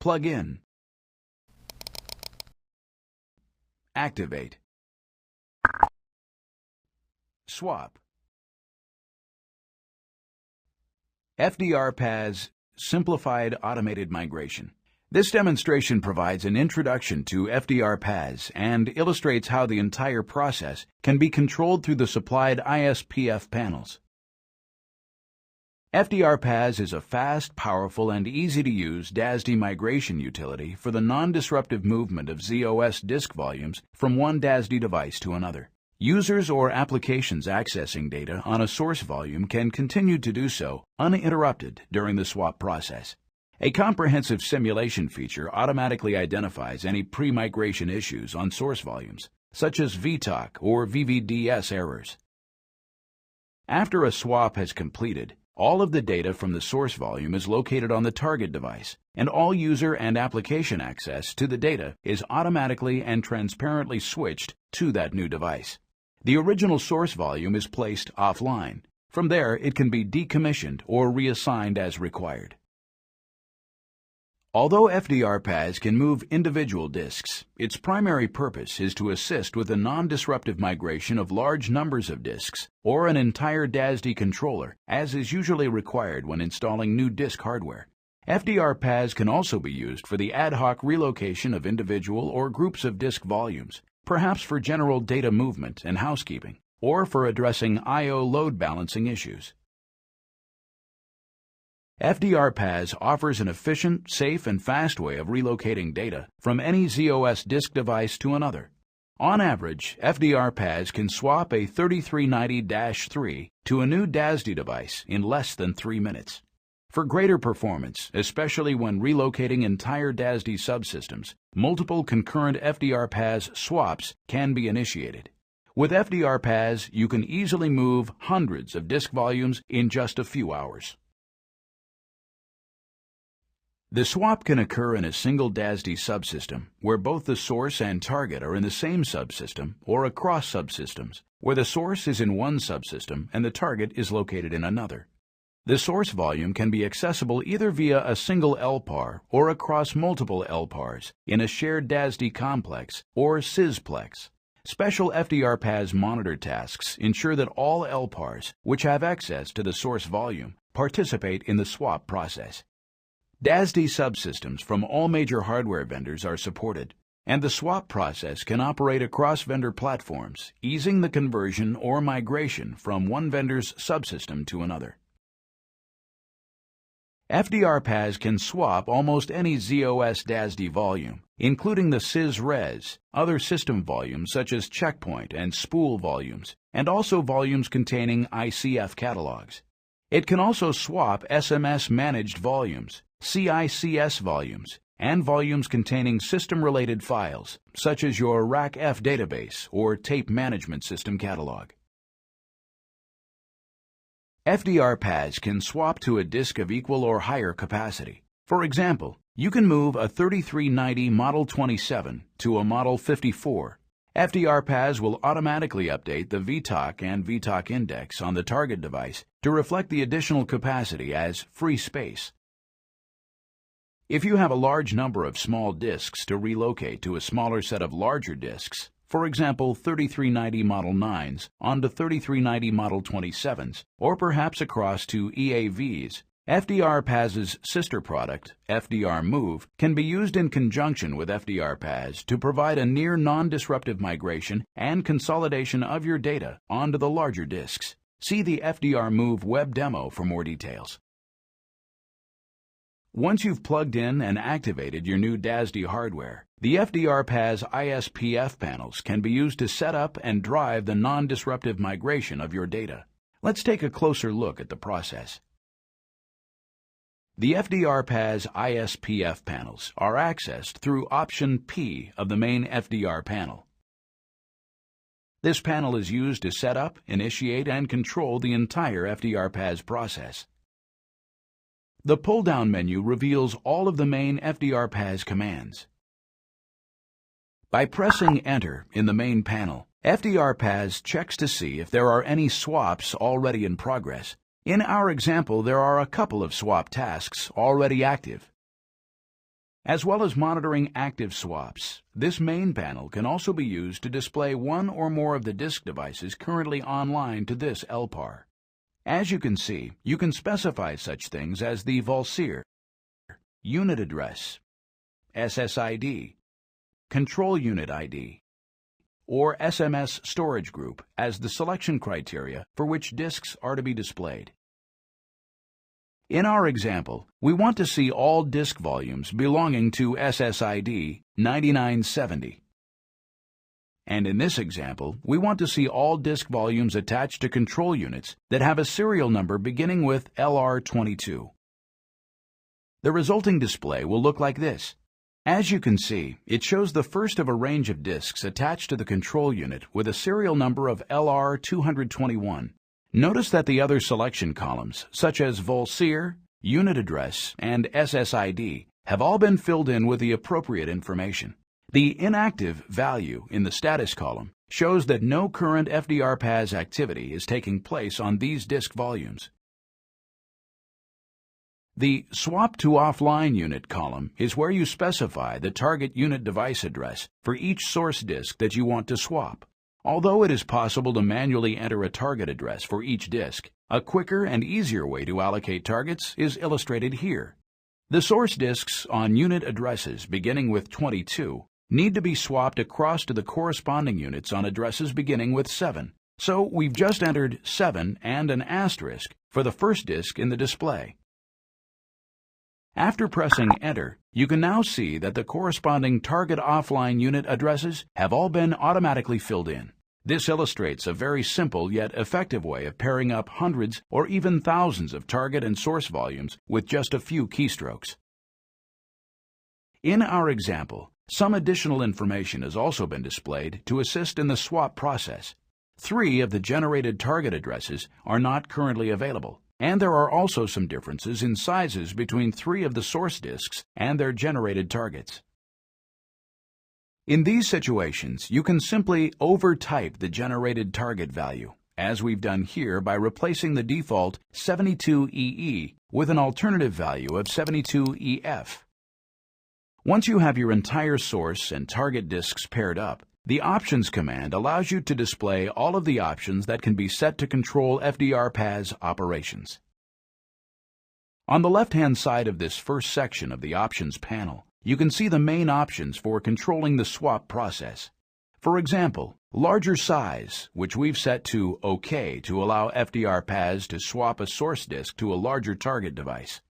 plug in, activate, swap. FDRPAS Simplified Automated Migration. This demonstration provides an introduction to FDRPAS and illustrates how the entire process can be controlled through the supplied ISPF panels. FDRPAS is a fast, powerful, and easy-to-use DASD migration utility for the non-disruptive movement of ZOS disk volumes from one DASD device to another. Users or applications accessing data on a source volume can continue to do so uninterrupted during the swap process. A comprehensive simulation feature automatically identifies any pre-migration issues on source volumes, such as VTOC or VVDS errors. After a swap has completed, all of the data from the source volume is located on the target device, and all user and application access to the data is automatically and transparently switched to that new device. The original source volume is placed offline. From there, it can be decommissioned or reassigned as required. Although FDRPAS can move individual disks, its primary purpose is to assist with the non-disruptive migration of large numbers of disks or an entire DASD controller, as is usually required when installing new disk hardware. FDRPAS can also be used for the ad hoc relocation of individual or groups of disk volumes, perhaps for general data movement and housekeeping, or for addressing I/O load balancing issues. FDRPAS offers an efficient, safe, and fast way of relocating data from any ZOS disk device to another. On average, FDRPAS can swap a 3390-3 to a new DASD device in less than 3 minutes. For greater performance, especially when relocating entire DASD subsystems, multiple concurrent FDRPAS swaps can be initiated. With FDRPAS, you can easily move hundreds of disk volumes in just a few hours. The swap can occur in a single DASD subsystem, where both the source and target are in the same subsystem, or across subsystems, where the source is in one subsystem and the target is located in another. The source volume can be accessible either via a single LPAR or across multiple LPARs in a shared DASD complex or SysPlex. Special FDRPAS monitor tasks ensure that all LPARs, which have access to the source volume, participate in the swap process. DASD subsystems from all major hardware vendors are supported, and the swap process can operate across vendor platforms, easing the conversion or migration from one vendor's subsystem to another. FDRPAS can swap almost any ZOS DASD volume, including the SysRes, other system volumes such as checkpoint and spool volumes, and also volumes containing ICF catalogs. It can also swap SMS-managed volumes, CICS volumes, and volumes containing system-related files, such as your RACF database or tape management system catalog. FDRPAS can swap to a disk of equal or higher capacity. For example, you can move a 3390 Model 27 to a Model 54. FDRPAS will automatically update the VTOC and VTOC index on the target device to reflect the additional capacity as free space. If you have a large number of small disks to relocate to a smaller set of larger disks, for example 3390 Model 9s onto 3390 Model 27s, or perhaps across to EAVs, FDRPAS's sister product, FDRMove, can be used in conjunction with FDRPAS to provide a near non-disruptive migration and consolidation of your data onto the larger disks. See the FDRMove web demo for more details. Once you've plugged in and activated your new DASD hardware, the FDRPAS ISPF panels can be used to set up and drive the non-disruptive migration of your data. Let's take a closer look at the process. The FDRPAS ISPF panels are accessed through Option P of the main FDR panel. This panel is used to set up, initiate, and control the entire FDRPAS process. The pull-down menu reveals all of the main FDRPAS commands. By pressing Enter in the main panel, FDRPAS checks to see if there are any swaps already in progress. In our example, there are a couple of swap tasks already active. As well as monitoring active swaps, this main panel can also be used to display one or more of the disk devices currently online to this LPAR. As you can see, you can specify such things as the VOLCIR, unit address, SSID, control unit ID, or SMS storage group as the selection criteria for which disks are to be displayed. In our example, we want to see all disk volumes belonging to SSID 9970. And in this example, we want to see all disk volumes attached to control units that have a serial number beginning with LR22. The resulting display will look like this. As you can see, it shows the first of a range of disks attached to the control unit with a serial number of LR221. Notice that the other selection columns, such as VOLCIR, unit address, and SSID, have all been filled in with the appropriate information. The inactive value in the status column shows that no current FDRPAS activity is taking place on these disk volumes. The Swap to Offline Unit column is where you specify the target unit device address for each source disk that you want to swap. Although it is possible to manually enter a target address for each disk, a quicker and easier way to allocate targets is illustrated here. The source disks on unit addresses beginning with 22 need to be swapped across to the corresponding units on addresses beginning with 7. So we've just entered 7 and an asterisk for the first disk in the display. After pressing Enter, you can now see that the corresponding target offline unit addresses have all been automatically filled in. This illustrates a very simple yet effective way of pairing up hundreds or even thousands of target and source volumes with just a few keystrokes. In our example, some additional information has also been displayed to assist in the swap process. 3 of the generated target addresses are not currently available, and there are also some differences in sizes between 3 of the source disks and their generated targets. In these situations, you can simply overtype the generated target value, as we've done here by replacing the default 72EE with an alternative value of 72EF. Once you have your entire source and target disks paired up, the Options command allows you to display all of the options that can be set to control FDRPAS operations. On the left-hand side of this first section of the Options panel, you can see the main options for controlling the swap process. For example, larger size, which we've set to OK to allow FDRPAS to swap a source disk to a larger target device.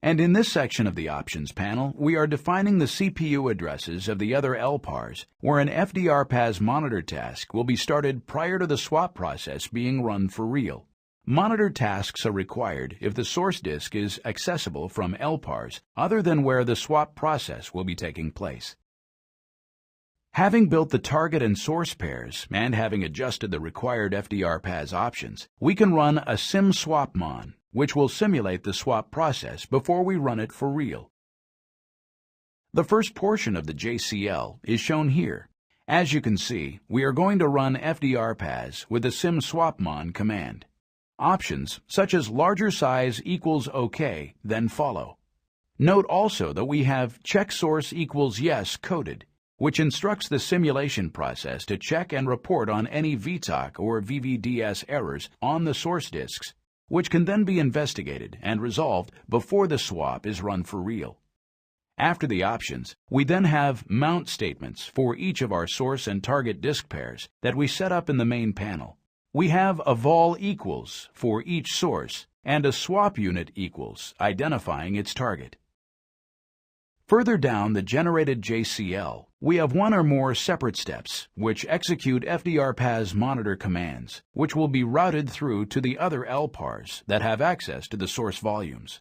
And in this section of the Options panel, we are defining the CPU addresses of the other LPARS, where an FDRPAS monitor task will be started prior to the swap process being run for real. Monitor tasks are required if the source disk is accessible from LPARS other than where the swap process will be taking place. Having built the target and source pairs and having adjusted the required FDRPAS options, we can run a SimSwapMon, which will simulate the swap process before we run it for real. The first portion of the JCL is shown here. As you can see, we are going to run FDRPAS with the SimSwapMon command. Options such as larger size equals OK then follow. Note also that we have check source equals yes coded, which instructs the simulation process to check and report on any VTOC or VVDS errors on the source disks, which can then be investigated and resolved before the swap is run for real. After the options, we then have mount statements for each of our source and target disk pairs that we set up in the main panel. We have a vol equals for each source and a swap unit equals identifying its target. Further down the generated JCL, we have one or more separate steps which execute FDRPAS monitor commands, which will be routed through to the other LPARS that have access to the source volumes.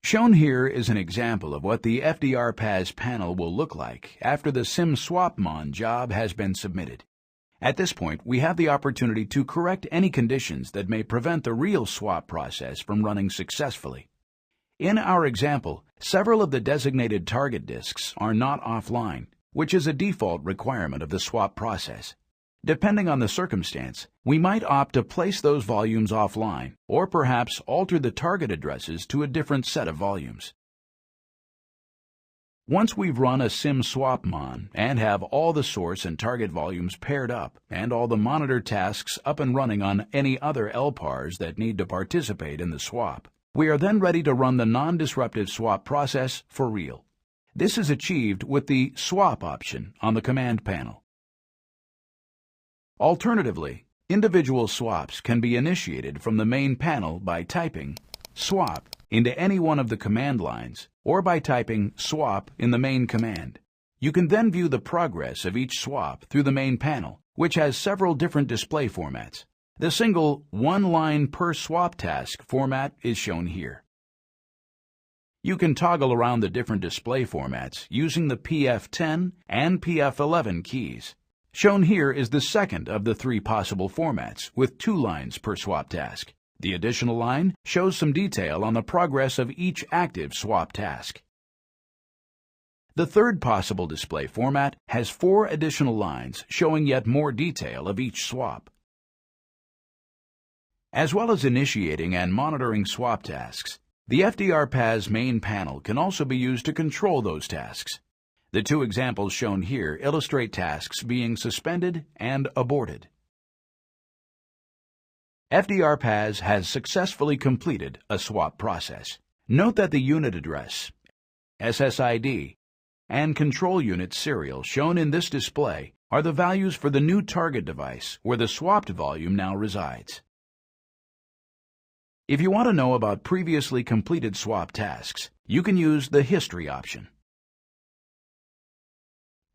Shown here is an example of what the FDRPAS panel will look like after the SimSwapMon job has been submitted. At this point, we have the opportunity to correct any conditions that may prevent the real swap process from running successfully. In our example, several of the designated target disks are not offline, which is a default requirement of the swap process. Depending on the circumstance, we might opt to place those volumes offline, or perhaps alter the target addresses to a different set of volumes. Once we've run a sim swap mon and have all the source and target volumes paired up and all the monitor tasks up and running on any other LPARS that need to participate in the swap, we are then ready to run the non-disruptive swap process for real. This is achieved with the swap option on the command panel. Alternatively, individual swaps can be initiated from the main panel by typing swap into any one of the command lines or by typing swap in the main command. You can then view the progress of each swap through the main panel, which has several different display formats. The single one line per swap task format is shown here. You can toggle around the different display formats using the PF10 and PF11 keys. Shown here is the second of the three possible formats with 2 lines per swap task. The additional line shows some detail on the progress of each active swap task. The third possible display format has 4 additional lines showing yet more detail of each swap. As well as initiating and monitoring swap tasks, the FDRPAS main panel can also be used to control those tasks. The 2 examples shown here illustrate tasks being suspended and aborted. FDRPAS has successfully completed a swap process. Note that the unit address, SSID, and control unit serial shown in this display are the values for the new target device where the swapped volume now resides. If you want to know about previously completed swap tasks, you can use the History option.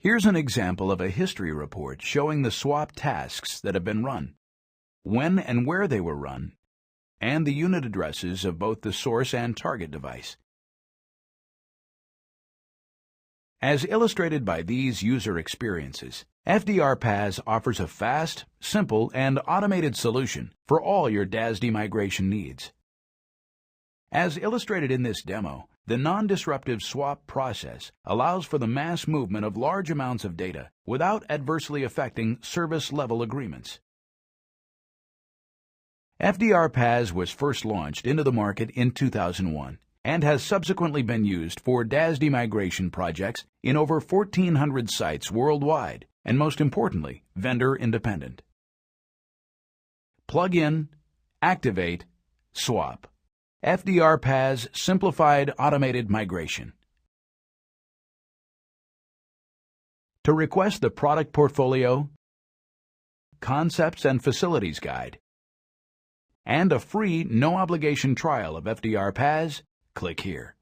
Here's an example of a history report showing the swap tasks that have been run, when and where they were run, and the unit addresses of both the source and target device. As illustrated by these user experiences, FDRPAS offers a fast, simple, and automated solution for all your DASD migration needs. As illustrated in this demo, the non-disruptive swap process allows for the mass movement of large amounts of data without adversely affecting service-level agreements. FDRPAS was first launched into the market in 2001 and has subsequently been used for DASD migration projects in over 1,400 sites worldwide, and most importantly, vendor independent. Plug in, activate, swap. FDRPAS Simplified Automated Migration. To request the product portfolio, concepts and facilities guide, and a free no-obligation trial of FDRPAS, click here.